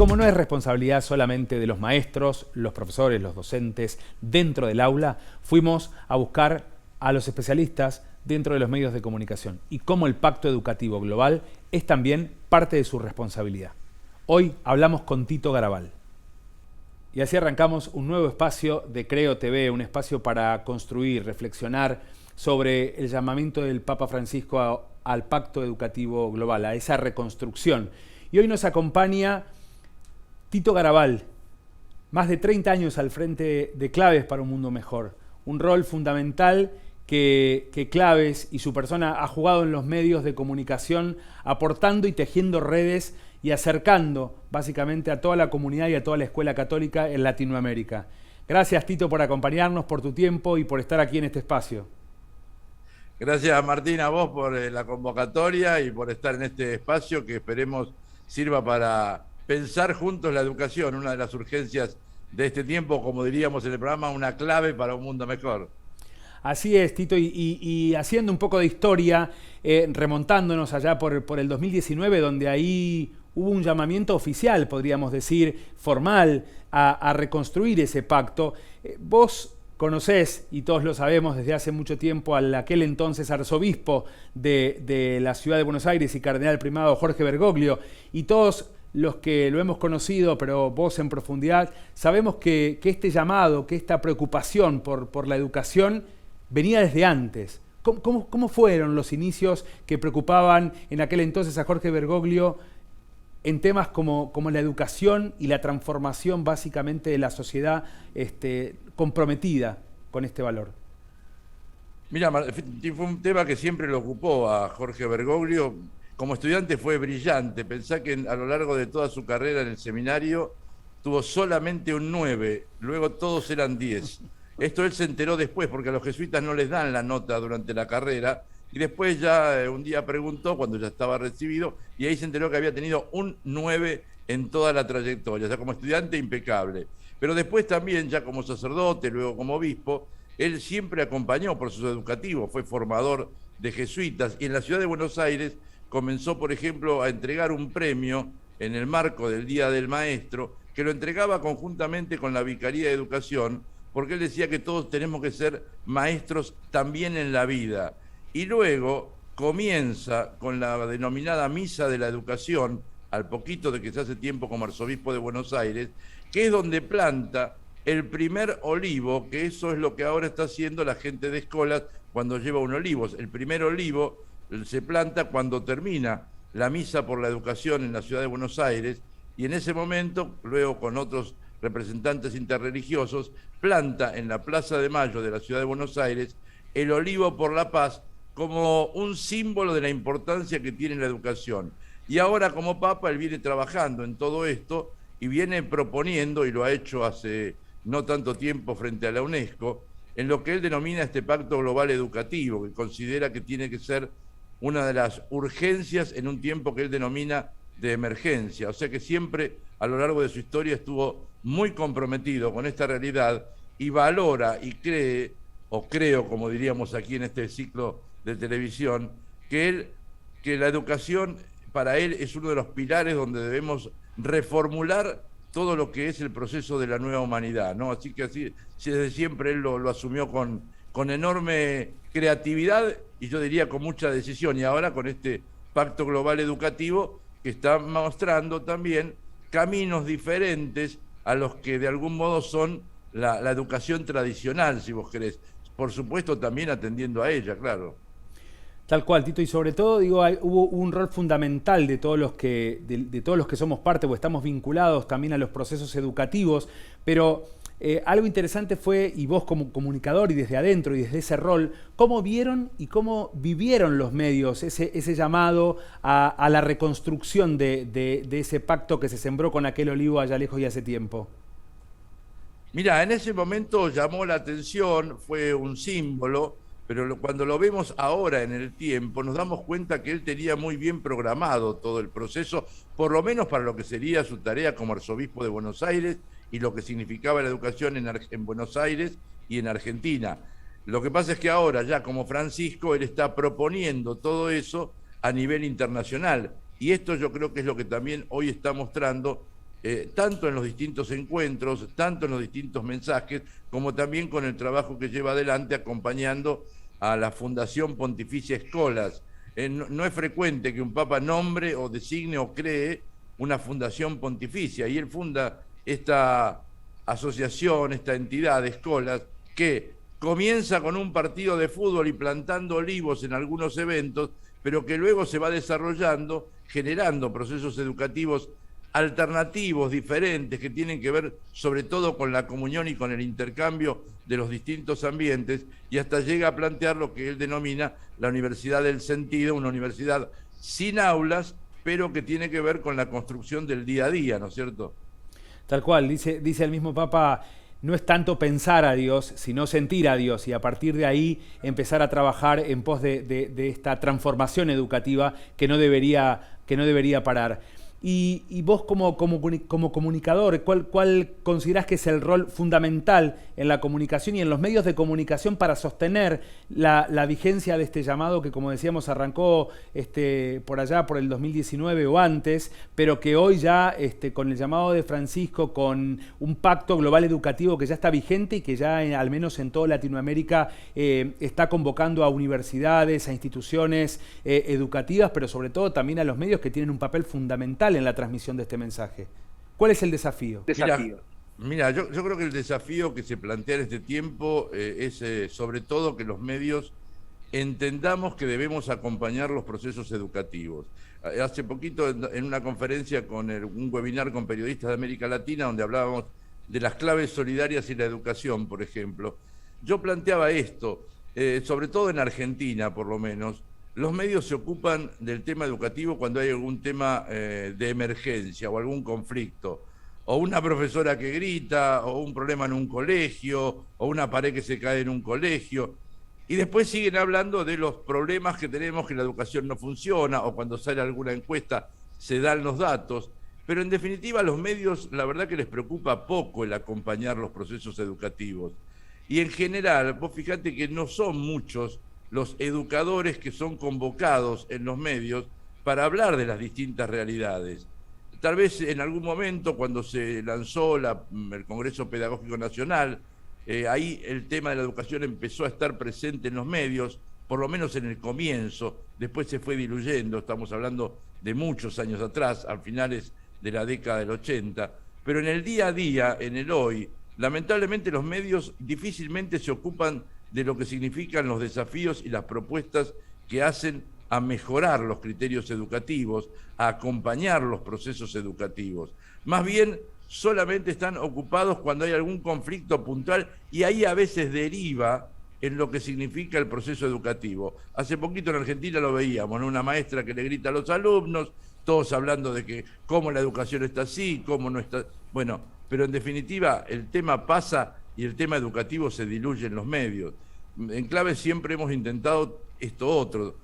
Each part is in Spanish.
como no es responsabilidad solamente de los maestros, los profesores, los docentes dentro del aula, fuimos a buscar a los especialistas dentro de los medios de comunicación y cómo el Pacto Educativo Global es también parte de su responsabilidad. Hoy hablamos con Tito Garabal. Y así arrancamos un nuevo espacio de Creo TV, un espacio para construir, reflexionar sobre el llamamiento del Papa Francisco al Pacto Educativo Global, a esa reconstrucción. Y hoy nos acompaña Tito Garabal, más de 30 años al frente de Claves para un Mundo Mejor, un rol fundamental que Claves y su persona ha jugado en los medios de comunicación, aportando y tejiendo redes y acercando básicamente a toda la comunidad y a toda la escuela católica en Latinoamérica. Gracias, Tito, por acompañarnos, por tu tiempo y por estar aquí en este espacio. Gracias, Martín, a vos por la convocatoria y por estar en este espacio que esperemos sirva para pensar juntos la educación, una de las urgencias de este tiempo, como diríamos en el programa, una clave para un mundo mejor. Así es, Tito, y haciendo un poco de historia, remontándonos allá por el 2019, donde ahí hubo un llamamiento oficial, podríamos decir, formal, a reconstruir ese pacto. Vos conocés, y todos lo sabemos desde hace mucho tiempo, al aquel entonces arzobispo de la ciudad de Buenos Aires y cardenal primado Jorge Bergoglio, y todos los que lo hemos conocido, pero vos en profundidad, sabemos que este llamado, que esta preocupación por la educación venía desde antes. ¿Cómo fueron los inicios que preocupaban en aquel entonces a Jorge Bergoglio en temas como la educación y la transformación básicamente de la sociedad comprometida con este valor? Mira, fue un tema que siempre lo ocupó a Jorge Bergoglio. Como estudiante fue brillante. Pensá que a lo largo de toda su carrera en el seminario tuvo solamente un 9, luego todos eran 10. Esto él se enteró después, porque a los jesuitas no les dan la nota durante la carrera, y después ya un día preguntó, cuando ya estaba recibido, y ahí se enteró que había tenido un 9 en toda la trayectoria, o sea, como estudiante impecable. Pero después también, ya como sacerdote, luego como obispo, él siempre acompañó procesos educativos, fue formador de jesuitas, y en la ciudad de Buenos Aires comenzó, por ejemplo, a entregar un premio en el marco del Día del Maestro, que lo entregaba conjuntamente con la Vicaría de Educación, porque él decía que todos tenemos que ser maestros también en la vida. Y luego comienza con la denominada Misa de la Educación, al poquito de que se hace tiempo como arzobispo de Buenos Aires, que es donde planta el primer olivo, que eso es lo que ahora está haciendo la gente de Escolas cuando lleva un olivo. El primer olivo se planta cuando termina la Misa por la Educación en la ciudad de Buenos Aires, y en ese momento, luego con otros representantes interreligiosos, planta en la Plaza de Mayo de la ciudad de Buenos Aires el olivo por la paz como un símbolo de la importancia que tiene la educación. Y ahora como Papa él viene trabajando en todo esto y viene proponiendo, y lo ha hecho hace no tanto tiempo frente a la UNESCO, en lo que él denomina este Pacto Global Educativo, que considera que tiene que ser una de las urgencias en un tiempo que él denomina de emergencia. O sea que siempre a lo largo de su historia estuvo muy comprometido con esta realidad y valora y cree, o creo, como diríamos aquí en este ciclo de televisión, que la educación para él es uno de los pilares donde debemos reformular todo lo que es el proceso de la nueva humanidad, ¿no? Así que así desde siempre él lo asumió con enorme creatividad y yo diría con mucha decisión, y ahora con este Pacto Global Educativo que está mostrando también caminos diferentes a los que de algún modo son la educación tradicional, si vos querés. Por supuesto también atendiendo a ella, claro. Tal cual, Tito, y sobre todo, digo, hubo un rol fundamental de todos los de todos los que somos parte o estamos vinculados también a los procesos educativos, pero algo interesante fue, y vos como comunicador y desde adentro y desde ese rol, ¿cómo vieron y cómo vivieron los medios ese llamado a la reconstrucción de ese pacto que se sembró con aquel olivo allá lejos y hace tiempo? Mira, en ese momento llamó la atención, fue un símbolo, pero cuando lo vemos ahora en el tiempo, nos damos cuenta que él tenía muy bien programado todo el proceso, por lo menos para lo que sería su tarea como arzobispo de Buenos Aires y lo que significaba la educación en Buenos Aires y en Argentina. Lo que pasa es que ahora, ya como Francisco, él está proponiendo todo eso a nivel internacional. Y esto yo creo que es lo que también hoy está mostrando tanto en los distintos encuentros, tanto en los distintos mensajes, como también con el trabajo que lleva adelante acompañando a la Fundación Pontificia Escolas. No es frecuente que un papa nombre o designe o cree una fundación pontificia, y él funda esta asociación, esta entidad de escolas, que comienza con un partido de fútbol y plantando olivos en algunos eventos, pero que luego se va desarrollando, generando procesos educativos alternativos, diferentes, que tienen que ver sobre todo con la comunión y con el intercambio de los distintos ambientes, y hasta llega a plantear lo que él denomina la Universidad del Sentido, una universidad sin aulas, pero que tiene que ver con la construcción del día a día, ¿no es cierto? Tal cual, dice el mismo Papa, no es tanto pensar a Dios, sino sentir a Dios y a partir de ahí empezar a trabajar en pos de esta transformación educativa que no debería parar. Y vos como comunicador, ¿cuál considerás que es el rol fundamental en la comunicación y en los medios de comunicación para sostener la vigencia de este llamado que, como decíamos, arrancó por allá por el 2019 o antes, pero que hoy ya con el llamado de Francisco, con un pacto global educativo que ya está vigente y que ya al menos en toda Latinoamérica está convocando a universidades, a instituciones educativas, pero sobre todo también a los medios que tienen un papel fundamental en la transmisión de este mensaje? ¿Cuál es el desafío? Mira, yo creo que el desafío que se plantea en este tiempo es sobre todo que los medios entendamos que debemos acompañar los procesos educativos. Hace poquito en una conferencia con un webinar con periodistas de América Latina donde hablábamos de las claves solidarias y la educación, por ejemplo, yo planteaba esto, sobre todo en Argentina por lo menos. Los medios se ocupan del tema educativo cuando hay algún tema de emergencia o algún conflicto, o una profesora que grita, o un problema en un colegio, o una pared que se cae en un colegio. Y después siguen hablando de los problemas que tenemos, que la educación no funciona, o cuando sale alguna encuesta se dan los datos. Pero en definitiva a los medios la verdad que les preocupa poco el acompañar los procesos educativos. Y en general, vos fíjate que no son muchos los educadores que son convocados en los medios para hablar de las distintas realidades. Tal vez en algún momento, cuando se lanzó el Congreso Pedagógico Nacional, ahí el tema de la educación empezó a estar presente en los medios, por lo menos en el comienzo, después se fue diluyendo, estamos hablando de muchos años atrás, a finales de la década del 80, pero en el día a día, en el hoy, lamentablemente los medios difícilmente se ocupan de lo que significan los desafíos y las propuestas que hacen a mejorar los criterios educativos, a acompañar los procesos educativos. Más bien, solamente están ocupados cuando hay algún conflicto puntual y ahí a veces deriva en lo que significa el proceso educativo. Hace poquito en Argentina lo veíamos, ¿no? Una maestra que le grita a los alumnos, todos hablando de que cómo la educación está así, cómo no está... Bueno, pero en definitiva el tema pasa y el tema educativo se diluye en los medios. En Clave siempre hemos intentado esto otro,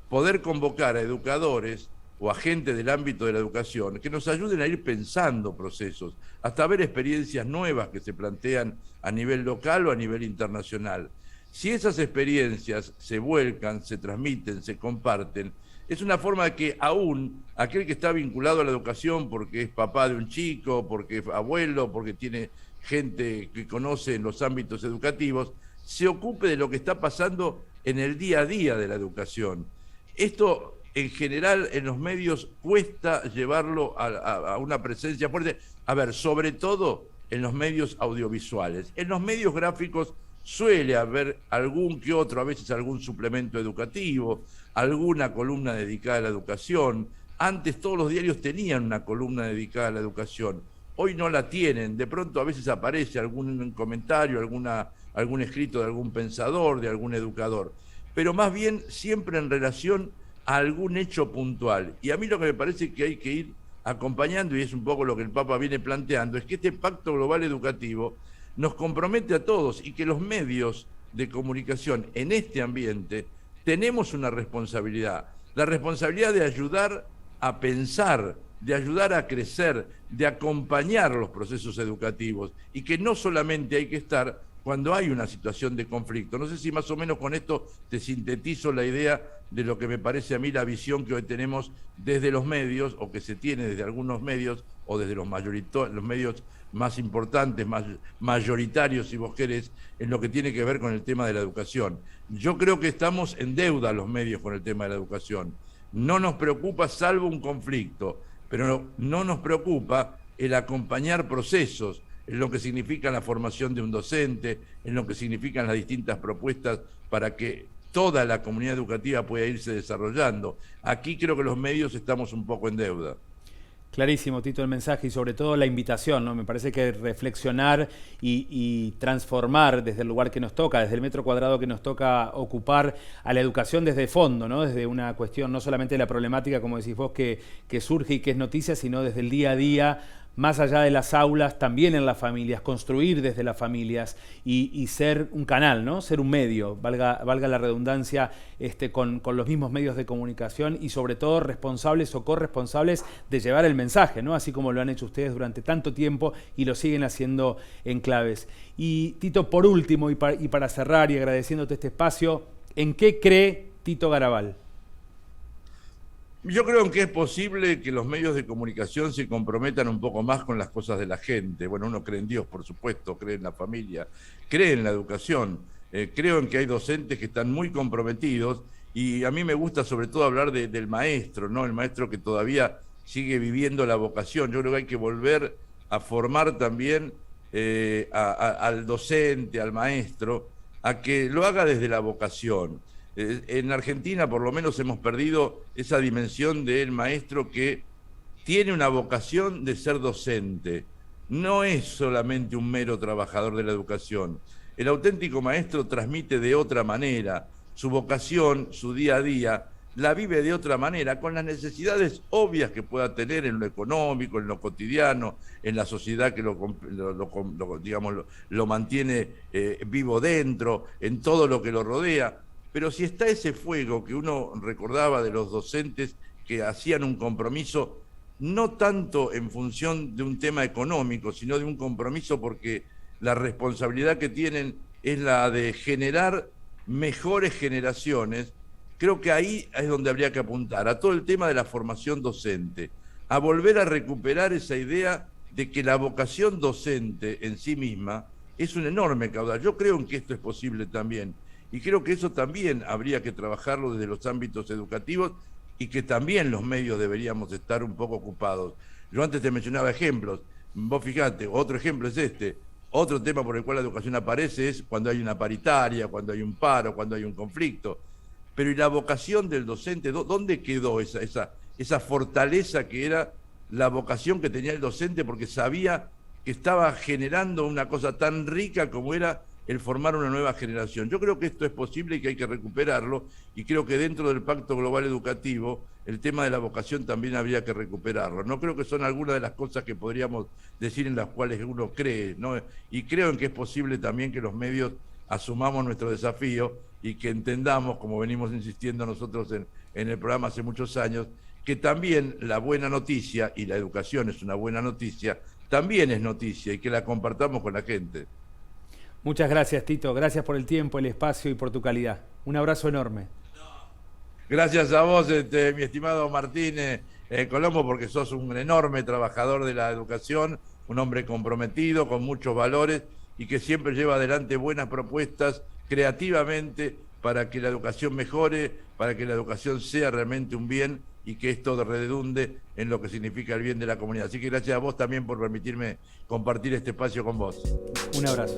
poder convocar a educadores o a gente del ámbito de la educación que nos ayuden a ir pensando procesos, hasta ver experiencias nuevas que se plantean a nivel local o a nivel internacional. Si esas experiencias se vuelcan, se transmiten, se comparten, es una forma de que aún aquel que está vinculado a la educación porque es papá de un chico, porque es abuelo, porque tiene gente que conoce en los ámbitos educativos, se ocupe de lo que está pasando en el día a día de la educación. Esto, en general, en los medios cuesta llevarlo a una presencia fuerte. A ver, sobre todo en los medios audiovisuales. En los medios gráficos suele haber algún que otro, a veces algún suplemento educativo, alguna columna dedicada a la educación. Antes todos los diarios tenían una columna dedicada a la educación. Hoy no la tienen, de pronto a veces aparece algún comentario, algún escrito de algún pensador, de algún educador, pero más bien siempre en relación a algún hecho puntual. Y a mí lo que me parece que hay que ir acompañando, y es un poco lo que el Papa viene planteando, es que este pacto global educativo nos compromete a todos y que los medios de comunicación en este ambiente tenemos una responsabilidad, la responsabilidad de ayudar a pensar, de ayudar a crecer, de acompañar los procesos educativos y que no solamente hay que estar cuando hay una situación de conflicto. No sé si más o menos con esto te sintetizo la idea de lo que me parece a mí la visión que hoy tenemos desde los medios o que se tiene desde algunos medios o desde los medios más importantes, más mayoritarios, si vos querés, en lo que tiene que ver con el tema de la educación. Yo creo que estamos en deuda los medios con el tema de la educación. No nos preocupa, salvo un conflicto, pero no nos preocupa el acompañar procesos, en lo que significa la formación de un docente, en lo que significan las distintas propuestas para que toda la comunidad educativa pueda irse desarrollando. Aquí creo que los medios estamos un poco en deuda. Clarísimo, Tito, el mensaje y sobre todo la invitación, ¿no? Me parece que reflexionar y transformar desde el lugar que nos toca, desde el metro cuadrado que nos toca ocupar a la educación desde fondo, ¿no? Desde una cuestión no solamente de la problemática, como decís vos, que surge y que es noticia, sino desde el día a día, más allá de las aulas, también en las familias, construir desde las familias y ser un canal, ¿no? Ser un medio, valga la redundancia, con los mismos medios de comunicación y sobre todo responsables o corresponsables de llevar el mensaje, ¿no? Así como lo han hecho ustedes durante tanto tiempo y lo siguen haciendo en Claves. Y Tito, por último, y para cerrar y agradeciéndote este espacio, ¿en qué cree Tito Garabal? Yo creo que es posible que los medios de comunicación se comprometan un poco más con las cosas de la gente. Bueno, uno cree en Dios, por supuesto, cree en la familia, cree en la educación. Creo en que hay docentes que están muy comprometidos y a mí me gusta sobre todo hablar del maestro, ¿no? El maestro que todavía sigue viviendo la vocación. Yo creo que hay que volver a formar también al docente, al maestro, a que lo haga desde la vocación. En Argentina por lo menos hemos perdido esa dimensión del maestro que tiene una vocación de ser docente. No es solamente un mero trabajador de la educación. El auténtico maestro transmite de otra manera. Su vocación, su día a día, la vive de otra manera, con las necesidades obvias que pueda tener en lo económico, en lo cotidiano, en la sociedad que lo mantiene vivo dentro, en todo lo que lo rodea. Pero si está ese fuego que uno recordaba de los docentes que hacían un compromiso, no tanto en función de un tema económico, sino de un compromiso porque la responsabilidad que tienen es la de generar mejores generaciones, creo que ahí es donde habría que apuntar, a todo el tema de la formación docente, a volver a recuperar esa idea de que la vocación docente en sí misma es un enorme caudal. Yo creo en que esto es posible también. Y creo que eso también habría que trabajarlo desde los ámbitos educativos y que también los medios deberíamos estar un poco ocupados. Yo antes te mencionaba ejemplos. Vos fijate, otro ejemplo es este. Otro tema por el cual la educación aparece es cuando hay una paritaria, cuando hay un paro, cuando hay un conflicto. Pero ¿y la vocación del docente? ¿Dónde quedó esa fortaleza que era la vocación que tenía el docente porque sabía que estaba generando una cosa tan rica como era el formar una nueva generación? Yo creo que esto es posible y que hay que recuperarlo, y creo que dentro del Pacto Global Educativo el tema de la vocación también habría que recuperarlo. No creo que son algunas de las cosas que podríamos decir en las cuales uno cree, ¿no? Y creo en que es posible también que los medios asumamos nuestro desafío y que entendamos, como venimos insistiendo nosotros en el programa hace muchos años, que también la buena noticia, y la educación es una buena noticia, también es noticia y que la compartamos con la gente. Muchas gracias, Tito. Gracias por el tiempo, el espacio y por tu calidad. Un abrazo enorme. Gracias a vos, mi estimado Martín Colombo, porque sos un enorme trabajador de la educación, un hombre comprometido, con muchos valores y que siempre lleva adelante buenas propuestas creativamente para que la educación mejore, para que la educación sea realmente un bien y que esto redunde en lo que significa el bien de la comunidad. Así que gracias a vos también por permitirme compartir este espacio con vos. Un abrazo.